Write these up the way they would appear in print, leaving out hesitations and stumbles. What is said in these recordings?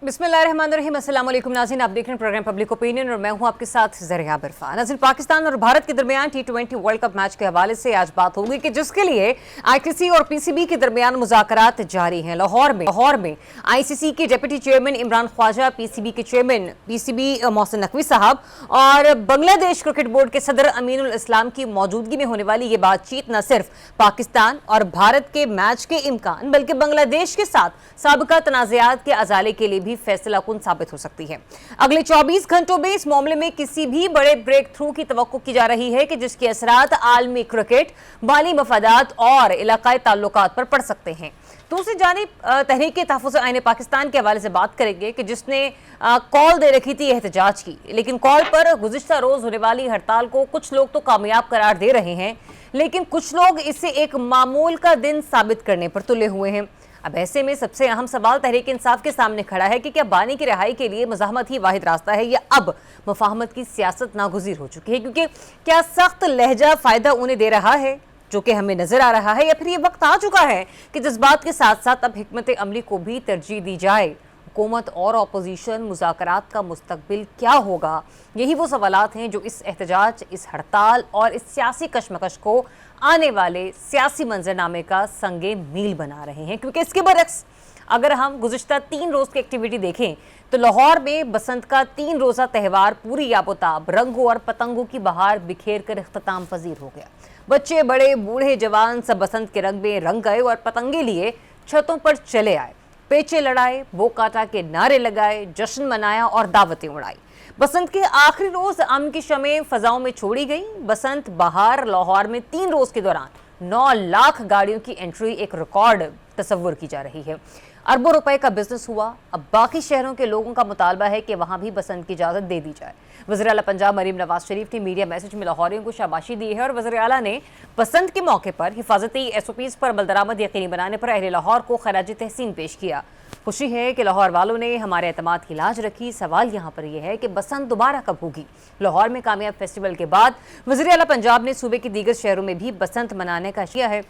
बिस्मिल्लाहिर्रहमानिर्रहीम, अस्सलाम वालेकुम नाज़रीन, आप देख रहे हैं प्रोग्राम पब्लिक ओपिनियन और मैं हूं आपके साथ ज़रिया इरफान। नाज़रीन, पाकिस्तान और भारत के दरमियान T20 वर्ल्ड कप मैच के हवाले से आज बात होगी कि जिसके लिए आईसीसी और पीसीबी के दरमियान मुज़ाकरात जारी हैं। लाहौर में आईसीसी के deputy chairman Imran Khawaja, PCB के चेयरमैन पीसीबी मोहसिन नकवी साहब और बांग्लादेश क्रिकेट बोर्ड के सदर अमीनुल इस्लाम की मौजूदगी में होने वाली ये बातचीत न सिर्फ पाकिस्तान और भारत के मैच के इम्कान बल्कि बांग्लादेश के साथ साबिका तनाज़ात के अजाले के लिए भी फैसला कुन साबित हो सकती है। अगले 24 घंटों में इस मामले में किसी भी बड़े ब्रेक थ्रू की तवक्को की जा रही है कि जिसके असरात आलमी क्रिकेट, माली मफादात और इलाकाई ताल्लुकात पर पड़ सकते हैं। दूसरी जानिब तहरीक तहफ़्फ़ुज़ आईन पाकिस्तान के हवाले से बात करेंगे कि जिसने कॉल दे रखी थी एहतजाज की, लेकिन कॉल पर गुज़िश्ता रोज़ होने वाली हड़ताल को कुछ लोग तो कामयाब करार दे रहे हैं, लेकिन कुछ लोग इसे एक मामूल का दिन साबित करने पर तुले हुए हैं। अब ऐसे में सबसे अहम सवाल तहरीक इंसाफ के सामने खड़ा है कि क्या बानी की रिहाई के लिए मज़ाहमत ही वाहिद रास्ता है या अब मुफाहमत की सियासत नागुज़ीर हो चुकी है, क्योंकि क्या सख्त लहजा फ़ायदा उन्हें दे रहा है जो कि हमें नजर आ रहा है, या फिर ये वक्त आ चुका है कि जज्बात के साथ साथ अब हिकमत अमली को भी तरजीह दी जाए। हुकूमत और अपोजिशन मुज़ाकरात का मुस्तकबिल क्या होगा, यही वो सवालात हैं जो इस एहतजाज, इस हड़ताल और इस सियासी कशमकश को आने वाले सियासी मंजरनामे का संगे मील बना रहे हैं। क्योंकि इसके बरक्स अगर हम गुज़िश्ता 3 रोज़ की एक्टिविटी देखें तो लाहौर में बसंत का 3 रोज़ा त्यौहार पूरी याबोताब रंगों और पतंगों की बहार बिखेर कर इख्तिताम पजीर हो गया। बच्चे, बड़े, बूढ़े, जवान सब बसंत के रंग में रंग गए और पतंगे लिए छतों पर चले आए, पेचे लड़ाए, बो काटा के नारे लगाए, जश्न मनाया और दावतें उड़ाई। बसंत के आखिरी रोज अमन की शमें फजाओं में छोड़ी गई। बसंत बहार लाहौर में 3 रोज के दौरान 9 लाख गाड़ियों की एंट्री एक रिकॉर्ड तस्वर की जा रही है। अरबों रुपए का बिजनेस हुआ। अब बाकी शहरों के लोगों का मुतालबा है कि वहां भी बसंत की इजाजत दे दी जाए। वज़ीर आला पंजाब मरीम नवाज शरीफ ने मीडिया मैसेज में लाहौरियों को शाबाशी दी है और वज़ीर आला ने बसंत के मौके पर हिफाजती SOPs पर अमल दरामद यकीनी बनाने पर अहले लाहौर को खराज तहसीन पेश किया। खुशी है कि लाहौर वालों ने हमारे एतमाद की लाज रखी। सवाल यहाँ पर यह है कि बसंत दोबारा कब होगी। लाहौर में कामयाब फेस्टिवल के बाद वज़ीर आला पंजाब ने सूबे के दीगर शहरों में भी बसंत मनाने का किया है।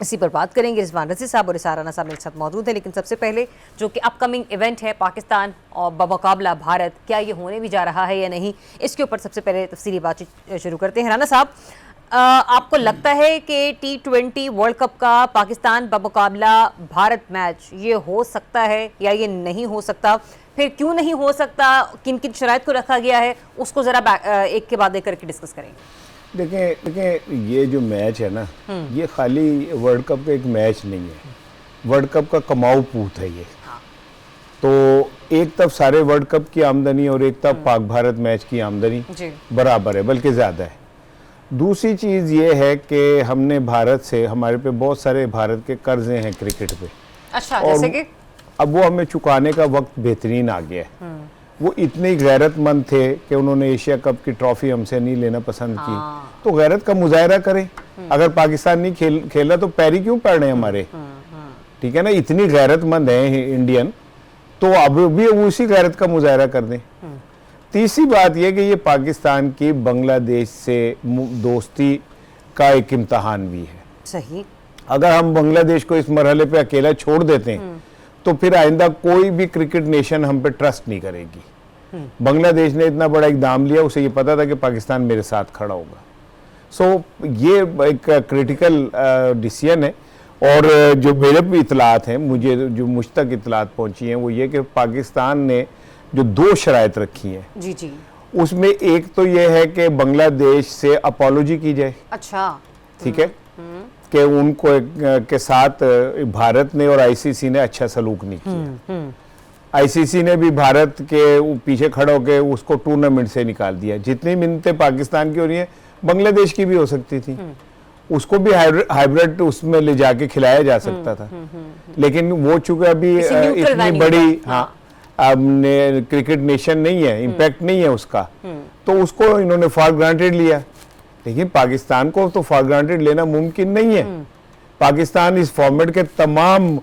इसी पर बात करेंगे। रिजवान रज़ी साहब और इसारा राना साहब मेरे साथ मौजूद है, लेकिन सबसे पहले जो कि अपकमिंग इवेंट है पाकिस्तान और बमुकाबला भारत, क्या ये होने भी जा रहा है या नहीं, इसके ऊपर सबसे पहले तफसीली बातचीत शुरू करते हैं। राना साहब, आपको लगता है कि T20 वर्ल्ड कप का पाकिस्तान बमुकाबला भारत मैच ये हो सकता है या ये नहीं हो सकता? फिर क्यों नहीं हो सकता, किन किन शराइत को रखा गया है, उसको ज़रा एक के बाद एक करके डिस्कस करेंगे। देखें ये जो मैच है ना, ये खाली वर्ल्ड कप का एक मैच नहीं है, वर्ल्ड कप का कमाऊ पूत है ये। हाँ। तो एक तरफ सारे वर्ल्ड कप की आमदनी और एक तरफ पाक भारत मैच की आमदनी बराबर है, बल्कि ज़्यादा है। दूसरी चीज़ ये है कि हमने भारत से, हमारे पे बहुत सारे भारत के कर्जे हैं क्रिकेट पे। अच्छा, जैसे कि अब वो हमें चुकाने का वक्त बेहतरीन आ गया है। वो इतने गैरतमंद थे कि उन्होंने एशिया कप की ट्रॉफी हमसे नहीं लेना पसंद की, तो गैरत का मुजाहरा करें। अगर पाकिस्तान नहीं खेला तो पैरी क्यों पड़ रहे हैं हमारे, ठीक है ना। इतनी गैरतमंद है इंडियन, तो अब भी उसी गैरत का मुजाहरा कर दें। तीसरी बात यह कि ये पाकिस्तान की बांग्लादेश से दोस्ती का एक इम्तहान भी है। सही, अगर हम बांग्लादेश को इस मरहले पे अकेला छोड़ देते हैं तो फिर आइंदा कोई भी क्रिकेट नेशन हम पे ट्रस्ट नहीं करेगी। बांग्लादेश ने इतना बड़ा इकदाम लिया, उसे ये पता था कि पाकिस्तान मेरे साथ खड़ा होगा। सो ये एक क्रिटिकल डिसीजन है। और जो मेरे भी इतलात हैं, मुझे जो मुझ तक इतलात पहुंची हैं, वो ये कि पाकिस्तान ने जो 2 शराइत रखी हैं, जी जी, उसमें एक तो ये है कि बांग्लादेश से अपॉलोजी की जाए। अच्छा, ठीक है, कि उनको के साथ भारत ने और आईसीसी ने अच्छा सलूक नहीं किया। आईसीसी ने भी भारत के पीछे खड़ा होकर उसको टूर्नामेंट से निकाल दिया। जितनी मिन्नतें पाकिस्तान की हो रही हैं, बांग्लादेश की भी हो सकती थी। उसको भी हाइब्रिड उसमें ले जाके खिलाया जा सकता था, लेकिन वो चूंकि अभी इतनी बड़ी क्रिकेट नेशन नहीं है, इम्पैक्ट नहीं है उसका, तो उसको इन्होंने फॉर ग्रांटेड लिया। लेकिन पाकिस्तान को तो फॉर ग्रांटेड लेना मुमकिन नहीं है। पाकिस्तान इस फॉर्मेट के तमाम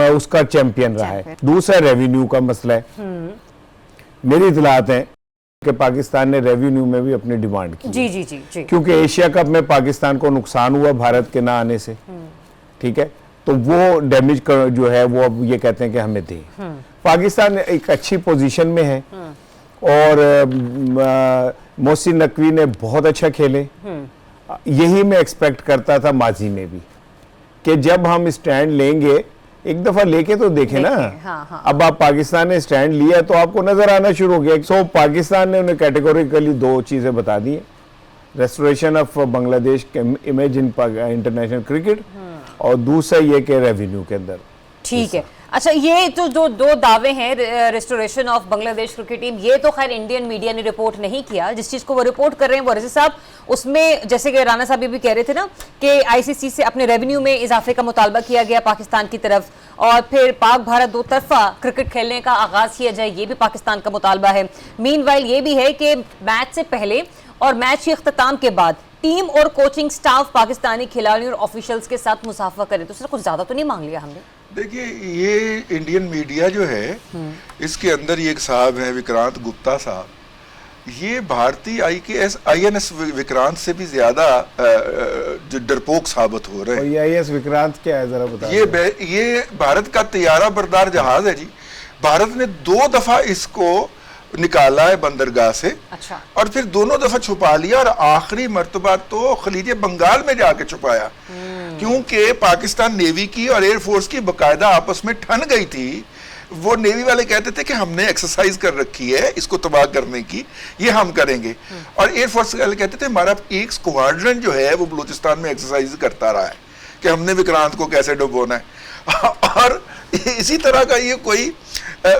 उसका चैंपियन रहा है। दूसरा रेवेन्यू का मसला है। मेरी इतलात है कि पाकिस्तान ने रेवेन्यू में भी अपनी डिमांड की। जी जी जी जी, क्योंकि एशिया कप में पाकिस्तान को नुकसान हुआ भारत के ना आने से, ठीक है, तो वो डैमेज जो है वो अब ये कहते हैं कि हमें दें। पाकिस्तान एक अच्छी पोजीशन में है और मोहसिन नकवी ने बहुत अच्छा खेले। यही मैं एक्सपेक्ट करता था माजी में भी कि जब हम स्टैंड लेंगे, एक दफा लेके तो देखें ना। हाँ। अब आप पाकिस्तान ने स्टैंड लिया तो आपको नजर आना शुरू हो गया। सो पाकिस्तान ने उन्हें कैटेगोरिकली दो चीजें बता दी, restoration of Bangladesh image in international cricket और दूसरा ये कि रेवेन्यू के अंदर। ठीक है, अच्छा, ये जो दो दावे हैं restoration of Bangladesh cricket team, ये तो खैर इंडियन मीडिया ने रिपोर्ट नहीं किया। जिस चीज को वो रिपोर्ट कर रहे हैं वो रज़ी साहब, उसमें जैसे कि राना साहब ये भी कह रहे थे ना कि आईसीसी से अपने रेवेन्यू में इजाफे का मुतालबा किया गया पाकिस्तान की तरफ, और फिर पाक भारत दो तरफा क्रिकेट खेलने का आगाज किया जाए, ये भी पाकिस्तान का मुतालबा है। मीनवाइल ये भी है कि मैच से पहले और मैच के अख्ताम के बाद टीम और कोचिंग स्टाफ पाकिस्तानी खिलाड़ियों और ऑफिशियल्स के साथ मुसाफा करे, तो उससे कुछ ज्यादा तो नहीं मांग लिया हमने? देखिए, ये इंडियन मीडिया जो है, इसके अंदर ये एक साहब है विक्रांत गुप्ता साहब, ये भारतीय INS विक्रांत से भी ज्यादा जो डरपोक साबित हो रहे हैं। और INS विक्रांत क्या है जरा बताइए। ये भारत का तैयारा बरदार जहाज है जी। भारत ने 2 दफा इसको निकाला है बंदरगाह से। अच्छा। और फिर दोनों दफा छुपा लिया और आखिरी मर्तबा तो खलीज बंगाल में जाके छुपाया, क्योंकि पाकिस्तान नेवी की और एयरफोर्स की बकायदा आपस में ठन गई थी। वो नेवी वाले कहते थे कि हमने एक्सरसाइज कर रखी है इसको तबाह करने की, ये हम करेंगे, और एयरफोर्स वाले कहते थे हमारा एक स्क्वाड्रन जो है वो बलूचिस्तान में एक्सरसाइज करता रहा है कि हमने विक्रांत को कैसे डुबोना है। और इसी तरह का ये कोई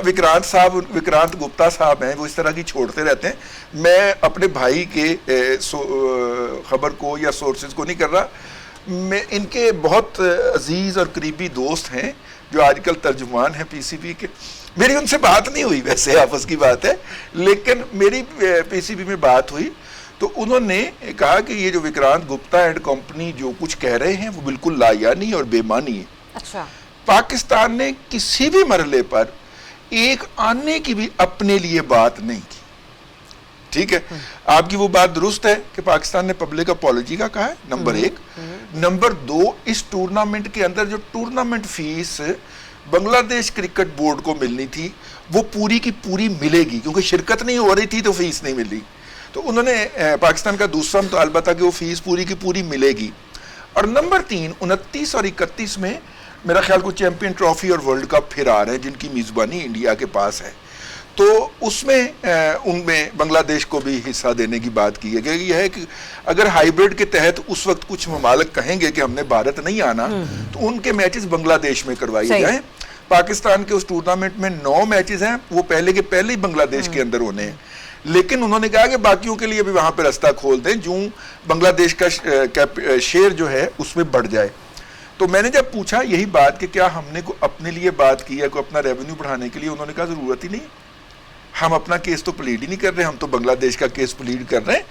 विक्रांत गुप्ता साहब हैं, वो इस तरह की छोड़ते रहते हैं। मैं अपने भाई के खबर को या सोर्सेज को नहीं कर रहा, मैं इनके बहुत अजीज और करीबी दोस्त हैं जो आजकल तर्जुमान हैं PCB के। मेरी उनसे बात नहीं हुई, वैसे आपस की बात है, लेकिन मेरी PCB में बात हुई तो उन्होंने कहा कि ये जो विक्रांत गुप्ता एंड कंपनी जो कुछ कह रहे हैं वो बिल्कुल लायानी और बेमानी है। अच्छा। पाकिस्तान ने किसी भी मरहले पर एक आने की भी अपने लिए बात नहीं की। ठीक है, आपकी वो बात दुरुस्त है कि पाकिस्तान ने पब्लिक अपॉलॉजी का कहा है, नंबर 1। नंबर 2, इस टूर्नामेंट के अंदर जो tournament fees Bangladesh cricket board को मिलनी थी वो पूरी की पूरी मिलेगी, क्योंकि शिरकत नहीं हो रही थी तो फीस नहीं मिली। तो उन्होंने पाकिस्तान का दूसरा मुतालबा था कि वो फीस पूरी की पूरी मिलेगी। और नंबर 3, 29 और 31 में मेरा ख्याल को चैंपियन ट्रॉफी और वर्ल्ड कप फिर आ रहे हैं जिनकी मेज़बानी इंडिया के पास है, तो उसमें उनमें बांग्लादेश को भी हिस्सा देने की बात की है। कि यह है कि अगर हाइब्रिड के तहत उस वक्त कुछ ममालिक कहेंगे कि हमने भारत नहीं आना, तो उनके मैचेस बांग्लादेश में करवाए जाएं। पाकिस्तान के उस टूर्नामेंट में 9 मैचेस हैं, वो पहले के पहले ही बांग्लादेश के अंदर होने हैं, लेकिन उन्होंने कहा कि बाकियों के लिए भी वहां पर रास्ता खोल दें जो बांग्लादेश का शेयर जो है उसमें बढ़ जाए। तो मैंने जब पूछा यही बात कि क्या हमने को अपने लिए बात की है, को अपना रेवेन्यू बढ़ाने के लिए, उन्होंने कहा जरूरत ही नहीं, हम अपना केस तो प्लीड ही नहीं कर रहे, हम तो बांग्लादेश का केस प्लीड कर रहे हैं।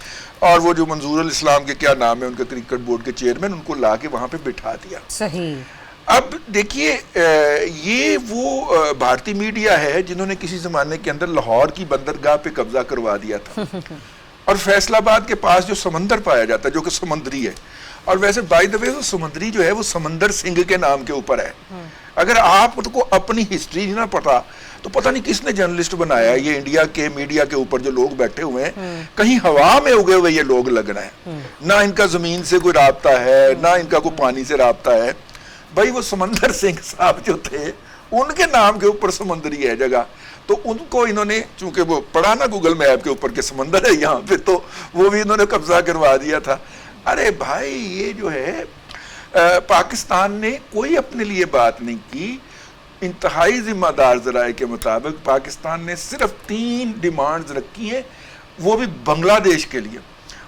और वो जो मंजूर इस्लाम के क्या नाम है उनका क्रिकेट बोर्ड के चेयरमैन, उनको ला के वहां पे बिठा दिया। सही। अब देखिए, ये वो भारतीय मीडिया है जिन्होंने किसी जमाने के अंदर लाहौर की बंदरगाह पे कब्जा करवा दिया था और फैसलाबाद के पास जो समंदर पाया जाता है जो कि समुद्री है, और वैसे बाय द वे वो समुद्री जो है वो समंदर सिंह के नाम के ऊपर है। अगर आपको अपनी हिस्ट्री ना पता तो पता नहीं किसने जर्नलिस्ट बनाया। ये इंडिया के मीडिया के ऊपर जो लोग बैठे हुए हैं, कहीं हवा में उगे हुए ये लोग लग रहे हैं, ना इनका जमीन से कोई राब्ता है, ना इनका कोई पानी से राब्ता है। भाई वो समंदर सिंह साहब जो थे उनके नाम के ऊपर समंदरी है जगह, तो उनको इन्होंने, चूंकि वो पढ़ा ना गूगल मैप के ऊपर के समंदर है यहाँ पे, तो वो भी इन्होंने कब्जा करवा दिया था। अरे भाई, ये जो है पाकिस्तान ने कोई अपने लिए बात नहीं की। इंतहाई जिम्मेदार जराए के मुताबिक पाकिस्तान ने सिर्फ 3 डिमांड्स रखी हैं, वो भी बांग्लादेश के लिए,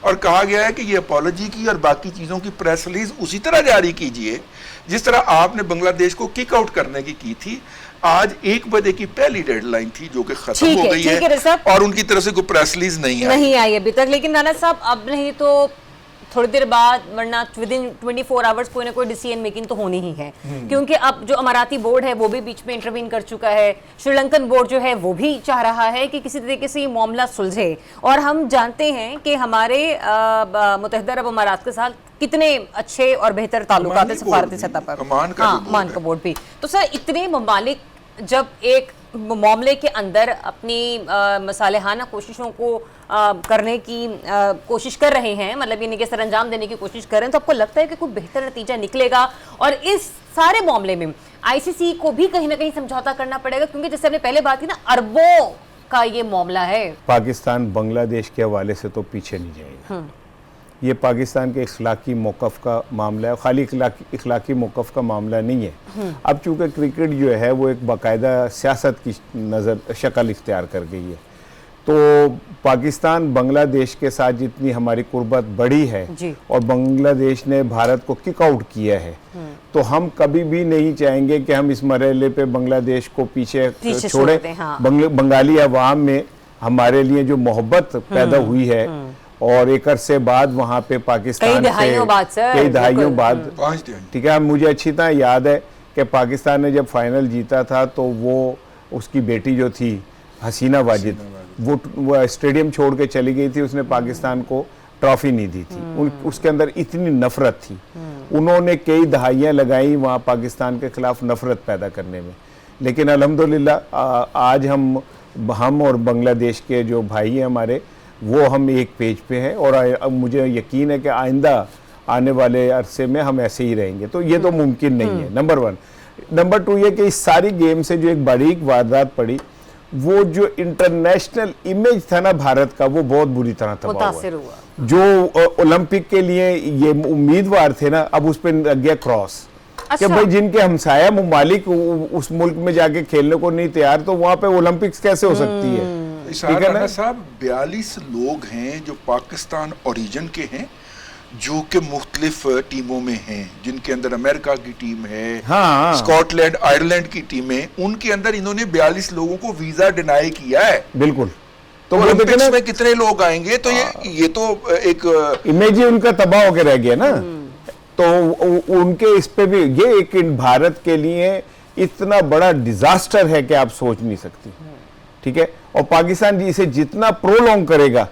और कहा गया है कि ये अपॉलॉजी की और बाकी चीज़ों की प्रेस रिलीज उसी तरह जारी कीजिए जिस तरह आपने बांग्लादेश को किक आउट करने की थी। आज 1 बजे की पहली डेडलाइन थी जो कि खत्म हो गई है और उनकी तरफ से कोई प्रेस रिलीज नहीं आई अभी तक। लेकिन राना साहब, अब नहीं तो थोड़ी देर बाद, वरना विदिन 24 आवर्स कोई ना कोई डिसीजन मेकिंग तो होनी ही है, क्योंकि अब जो अमाराती बोर्ड है वो भी बीच में इंटरवीन कर चुका है। श्रीलंकन बोर्ड जो है वो भी चाह रहा है कि किसी तरीके से ये मामला सुलझे, और हम जानते हैं कि हमारे मुत्तहिदा अरब अमारात के साथ कितने अच्छे और बेहतर ताल्लुकात है सफारती सतह पर। ओमान का बोर्ड भी। तो सर, इतने ममालिक जब एक मामले के अंदर अपनी मसालेहाना कोशिशों को करने की कोशिश कर रहे हैं, मतलब यानी कि सर अंजाम देने की कोशिश कर रहे हैं, तो आपको लगता है कि कोई बेहतर नतीजा निकलेगा? और इस सारे मामले में आईसीसी को भी कहीं ना कहीं समझौता करना पड़ेगा, क्योंकि जैसे हमने पहले बात की ना, अरबों का ये मामला है। पाकिस्तान बांग्लादेश के हवाले से तो पीछे नहीं जाएगा। ये पाकिस्तान के इखलाकी मौक़िफ़ का मामला है, खाली इखलाकी मौक़िफ़ का मामला नहीं है। अब चूँकि क्रिकेट जो है वो एक बाकायदा सियासत की शक्ल इख्तियार कर गई है, तो पाकिस्तान बांग्लादेश के साथ जितनी हमारी कुर्बत बढ़ी है और बांग्लादेश ने भारत को किक आउट किया है, तो हम कभी भी नहीं चाहेंगे कि हम इस मरहले पे बांग्लादेश को पीछे छोड़ें। हाँ। बंगाली अवाम में हमारे लिए जो मोहब्बत पैदा हुई है और एक अरसे बाद वहाँ पे पाकिस्तान कई दहाइयों बाद, ठीक है, मुझे अच्छी तरह याद है कि पाकिस्तान ने जब फाइनल जीता था तो वो उसकी बेटी जो थी हसीना वाजिद, वो स्टेडियम छोड़ के चली गई थी, उसने पाकिस्तान को ट्रॉफी नहीं दी थी। उसके अंदर इतनी नफरत थी, उन्होंने कई दहाइयाँ लगाई वहाँ पाकिस्तान के खिलाफ नफरत पैदा करने में। लेकिन अल्हम्दुलिल्लाह आज हम और बांग्लादेश के जो भाई हैं हमारे, वो हम एक पेज पे हैं और मुझे यकीन है कि आइंदा आने वाले अरसे में हम ऐसे ही रहेंगे। तो ये तो मुमकिन नहीं है, नंबर 1। नंबर 2 ये कि इस सारी गेम से जो एक बारीक वारदात पड़ी, वो जो इंटरनेशनल इमेज था ना भारत का, वो बहुत बुरी तरह तबाह हुआ। जो ओलंपिक के लिए ये उम्मीदवार थे ना, अब उस पर लग गया क्रॉस। कि भाई जिनके हमसाया ममालिक उस मुल्क में जाके खेलने को नहीं तैयार, तो वहां पे ओलंपिक्स कैसे हो सकती है? ठीक है ना साहब। 42 लोग हैं जो पाकिस्तान ओरिजिन के हैं, जो कि मुख्तलिफ टीमों में हैं, जिनके अंदर अमेरिका की टीम है, हाँ। स्कॉटलैंड, आयरलैंड की टीमें, उनके अंदर इन्होंने 42 लोगों को वीजा डिनाई किया है। बिल्कुल। तो ओलंपिक्स में कितने लोग आएंगे? तो ये तो एक इमेज ही उनका तबाह होकर रह गया ना। तो उनके इस पे भी ये एक भारत के लिए इतना बड़ा डिजास्टर है कि आप सोच नहीं सकती, ठीक है। और पाकिस्तान इसे जितना प्रोलॉन्ग करेगा,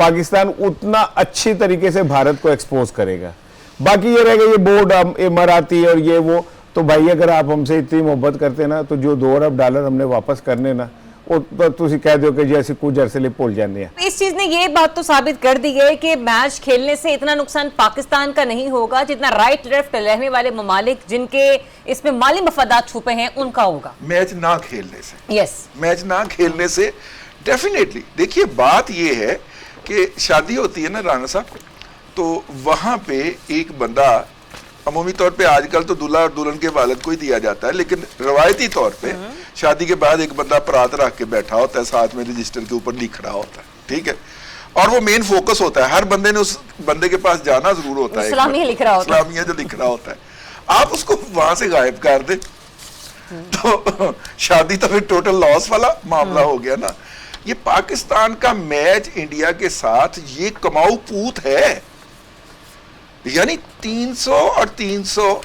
पाकिस्तान उतना अच्छी तरीके से भारत को एक्सपोज करेगा। बाकी ये रहेगा, ये बोर्ड इमाराती और ये वो, तो भाई अगर आप हमसे इतनी मोहब्बत करते ना, तो जो $2 अरब हमने वापस करने ना, तो तुसी कह दो कि जैसे कुछ अरसे लिए भूल जाने हैं। इस चीज ने ये बात तो साबित कर दी है कि मैच खेलने से इतना नुकसान पाकिस्तान का नहीं होगा जितना राइट लेफ्ट रहने वाले ममालिक जिनके इसमें माली मफादात छुपे हैं उनका होगा। मैच ना खेलने से, यस, मैच ना खेलने से डेफिनेटली। देखिए बात ये है कि शादी होती है ना राना साहब, तो वहां पे एक बंदा, अमूमी तौर पे आजकल तो दूल्हा और दुल्हन के वालिद को ही दिया जाता है, लेकिन रवायती तौर पे शादी के बाद एक बंदा परात रख के बैठा होता है, साथ में रजिस्टर के ऊपर लिख रहा होता है, ठीक है। और वो मेन फोकस होता है, हर बंदे ने उस बंदे के पास जाना जरूर होता है, इस्लामिया लिख रहा होता है, इस्लामिया जो लिख रहा होता है। आप उसको वहां से गायब कर दे तो शादी तो फिर टोटल लॉस वाला मामला हो गया ना। ये पाकिस्तान का मैच इंडिया के साथ ये कमाऊ पूत है, यानी 300 और 300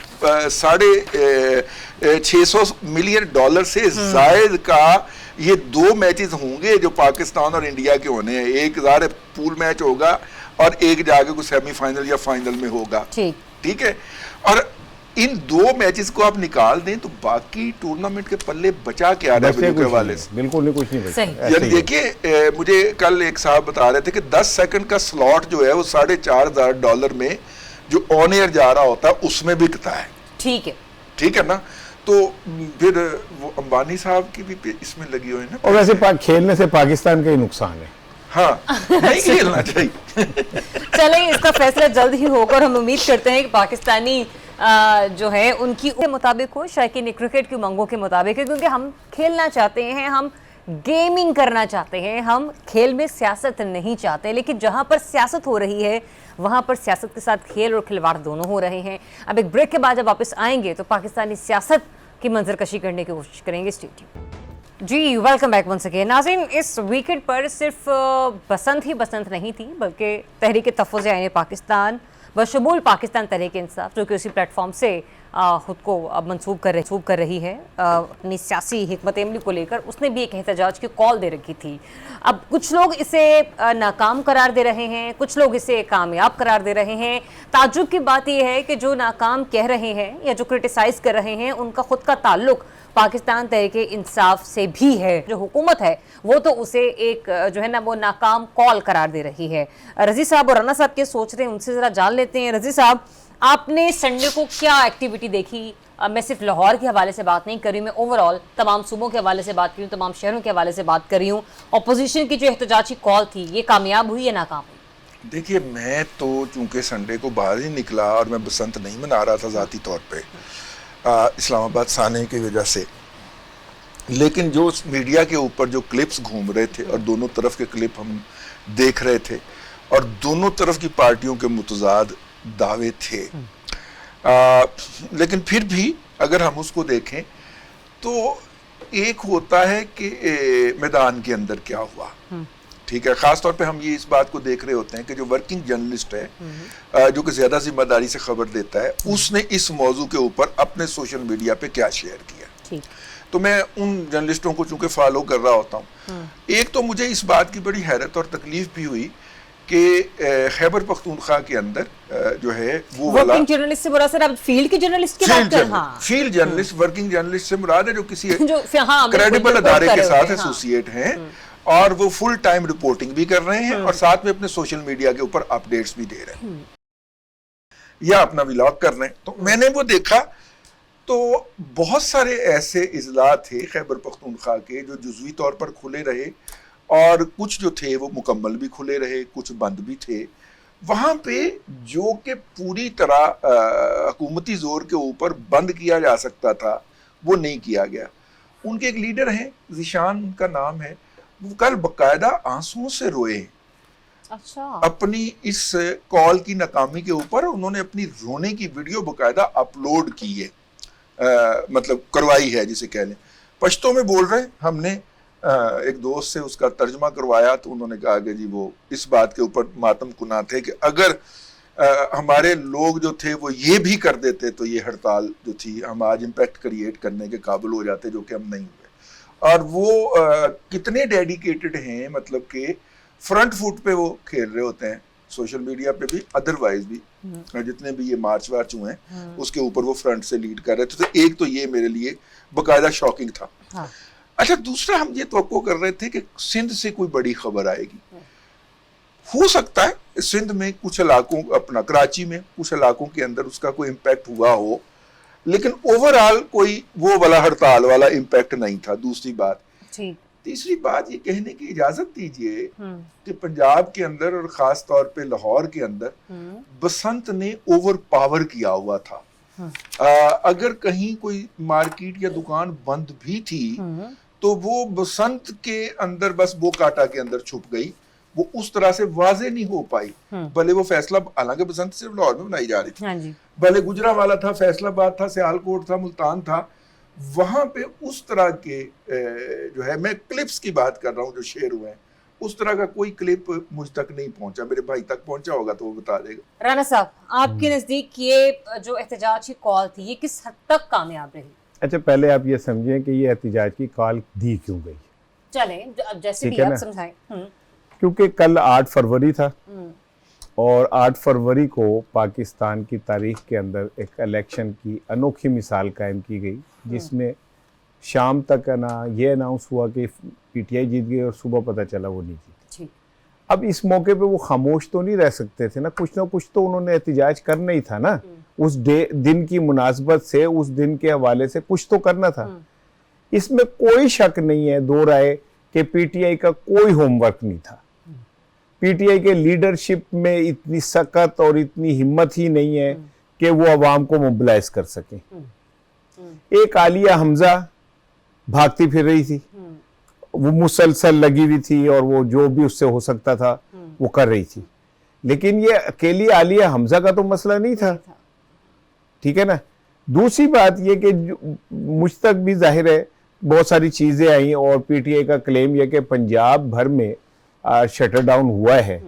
$650 मिलियन से जायद का ये 2 मैचेस होंगे जो पाकिस्तान और इंडिया के होने हैं। एक ज़ाहिर पूल मैच होगा और एक जाके कोई सेमीफाइनल या फाइनल में होगा, ठीक है। और इन 2 मैचेस को आप निकाल दें तो बाकी टूर्नामेंट के पल्ले बचा क्या रहा है के हवाले से? बिल्कुल नहीं, कुछ नहीं बचा। यानी देखिए, मुझे कल एक साहब बता रहे थे कि 10 सेकंड का स्लॉट जो है वो $4,500 में जो ऑन एयर जा रहा होता है उसमें बिकता है, ठीक है ना। तो फिर वो अंबानी साहब की भी इसमें लगी हुई है ना। और वैसे खेलने से पाकिस्तान का ही नुकसान है, हाँ, नहीं खेलना चाहिए। चलें, इसका फैसला जल्द ही होगा और हम उम्मीद करते हैं कि पाकिस्तानी जो है उनकी के मुताबिक हो, शायकीन क्रिकेट की उमंगों के मुताबिक है, क्योंकि हम खेलना चाहते हैं, हम गेमिंग करना चाहते हैं, हम खेल में सियासत नहीं चाहते। लेकिन जहां पर सियासत हो रही है वहां पर सियासत के साथ खेल और खिलवाड़ दोनों हो रहे हैं। अब एक ब्रेक के बाद जब वापस आएंगे तो पाकिस्तानी सियासत की मंजरकशी करने की कोशिश करेंगे। Stay tuned. जी, वेलकम बैक वंस अगेन। नाज़रीन, इस वीकेंड पर सिर्फ बसंत ही बसंत नहीं थी, बल्कि तहरीक तहफ़्फ़ुज़ आईन पाकिस्तान बशमूल पाकिस्तान तहरीक इंसाफ, जो कि उसी प्लेटफॉर्म से खुद को अब मंसूब कर रही है अपनी सियासी हिकमत अमली को लेकर। उसने भी एक एहतजाज की कॉल दे रखी थी। अब कुछ लोग इसे नाकाम करार दे रहे हैं, कुछ लोग इसे कामयाब करार दे रहे हैं। ताज्जुब की बात यह है कि जो नाकाम कह रहे हैं या जो क्रिटिसाइज कर रहे हैं उनका खुद का ताल्लुक पाकिस्तान तहरीके इंसाफ से भी है। जो हुकूमत है वो तो उसे एक जो है ना वो नाकाम कॉल करार दे रही है। रजी साहब और राना साहब के सोच रहे हैं, उनसे ज़रा जान लेते हैं। रजी साहब, आपने संडे को क्या एक्टिविटी देखी? मैं सिर्फ लाहौर के हवाले से बात नहीं कर रही हूँ, मैं ओवरऑल तमाम सूबों के हवाले से बात कर रही हूँ, तमाम शहरों के हवाले से बात कर रही हूँ। अपोजिशन की जो एहतजाजी कॉल थी ये कामयाब हुई या नाकाम हुई? देखिए, मैं तो चूंकि संडे को बाहर ही निकला और मैं बसंत नहीं मना रहा था ज़ाती तौर पे इस्लामाबाद साने की वजह से, लेकिन जो मीडिया के ऊपर जो क्लिप्स घूम रहे थे और दोनों तरफ के क्लिप हम देख रहे थे और दोनों तरफ की पार्टियों के मुतजाद दावे थे, लेकिन फिर भी अगर हम उसको देखें तो एक होता है कि मैदान के अंदर क्या हुआ, ठीक है। खास तौर पे हम ये इस बात को देख रहे होते हैं कि जो वर्किंग जर्नलिस्ट है जो कि ज्यादा जिम्मेदारी से खबर देता है, उसने इस मौजू के ऊपर अपने सोशल मीडिया पे क्या शेयर किया। तो मैं उन जर्नलिस्टों को चूंकि फॉलो कर रहा होता हूँ, एक तो मुझे इस बात की बड़ी हैरत और तकलीफ भी हुई कि खैबर पख्तूनख्वा के अंदर जो है वो वाला जर्नलिस्ट से मुराद सर आप फील्ड के जर्नलिस्ट की बात कर? हाँ, फील्ड जर्नलिस्ट, वर्किंग जर्नलिस्ट से मुराद है जो किसी हाँ, क्रेडिबल अदारे के साथ एसोसिएट हैं और वो फुल टाइम रिपोर्टिंग भी कर रहे हैं और साथ में अपने सोशल मीडिया के ऊपर अपडेट्स भी दे रहे हैं या अपना व्लॉग कर रहे हैं। तो मैंने वो देखा तो बहुत सारे ऐसे इजला थे खैबर पख्तूनख्वा के जो जुज़वी तौर पर खुले रहे और कुछ जो थे वो मुकम्मल भी खुले रहे, कुछ बंद भी थे। वहाँ पे जो कि पूरी तरह हुकूमती जोर के ऊपर बंद किया जा सकता था वो नहीं किया गया। उनके एक लीडर हैं, ज़िशान उनका नाम है, वो कल बाकायदा आंसुओं से रोए। अच्छा। अपनी इस कॉल की नाकामी के ऊपर उन्होंने अपनी रोने की वीडियो बाकायदा अपलोड की है, मतलब करवाई है जिसे कह लें। पश्तो में बोल रहे हैं, हमने एक दोस्त से उसका तर्जमा करवाया तो उन्होंने कहा कि जी वो इस बात के ऊपर मातम कुना थे कि अगर हमारे लोग जो थे वो ये भी कर देते तो ये हड़ताल जो थी हम आज इम्पैक्ट क्रिएट करने के काबिल हो जाते, जो कि हम नहीं हुए। और वो कितने डेडिकेटेड हैं, मतलब कि फ्रंट फुट पे वो खेल रहे होते हैं सोशल मीडिया पे भी, अदरवाइज भी जितने भी ये मार्च वार्च हुए हैं उसके ऊपर वो फ्रंट से लीड कर रहे थे। तो एक तो ये मेरे लिए बाकायदा शॉकिंग था। हाँ। अच्छा, दूसरा हम ये तवक्को कर रहे थे कि सिंध से कोई बड़ी खबर आएगी। हो सकता है सिंध में कुछ इलाकों, अपना कराची में कुछ इलाकों के अंदर उसका कोई इम्पैक्ट हुआ हो, लेकिन ओवरऑल कोई वो वाला हड़ताल वाला इम्पैक्ट नहीं था। दूसरी बात, तीसरी बात ये कहने की इजाजत दीजिए कि पंजाब के अंदर और खास तौर पे लाहौर के अंदर बसंत ने ओवर पावर किया हुआ था। अगर कहीं कोई मार्केट या दुकान बंद भी थी तो वो बसंत के अंदर बस वो काटा के अंदर छुप गई, वो उस तरह से वाजे नहीं हो पाई। भले वो फैसला, हालांकि बसंत सिर्फ लाहौर में बनाई जा रही थी, हाँ जी। भले गुजरावाला था, फैसलाबाद था, सियालकोट था, मुल्तान था, वहां पे उस तरह के जो है, मैं क्लिप्स की बात कर रहा हूँ जो शेयर हुए हैं, उस तरह का कोई क्लिप मुझ तक नहीं पहुंचा। मेरे भाई तक पहुंचा होगा तो वो बता देगा। राना साहब, आपके नजदीक ये जो एहतजाज की कॉल थी ये किस हद तक कामयाब रही? अच्छा, पहले आप ये समझें कि ये एहतजाज की कॉल दी क्यों गई। चलें, जैसे भी आप समझाएं। क्योंकि कल 8 फरवरी था और 8 फरवरी को पाकिस्तान की तारीख के अंदर एक इलेक्शन की अनोखी मिसाल कायम की गई, जिसमें शाम तक ना ये अनाउंस हुआ कि पीटीआई जीत गई और सुबह पता चला वो नहीं जीती। अब इस मौके पे वो खामोश तो नहीं रह सकते थे ना कुछ तो उन्होंने एहतजाज करना ही था ना। उस दिन की मुनासबत से, उस दिन के हवाले से कुछ तो करना था। इसमें कोई शक नहीं है, दो राय, कि पीटीआई का कोई होमवर्क नहीं था। पीटीआई के लीडरशिप में इतनी सख्त और इतनी हिम्मत ही नहीं है कि वो अवाम को मोबिलाइज कर सके। एक आलिया हमजा भागती फिर रही थी, वो मुसलसल लगी हुई थी और वो जो भी उससे हो सकता था वो कर रही थी, लेकिन ये अकेली आलिया हमजा का तो मसला नहीं था, ठीक है ना। दूसरी बात ये कि मुझ तक भी जाहिर है बहुत सारी चीजें आई और पीटीआई का क्लेम यह कि पंजाब भर में शटर डाउन हुआ है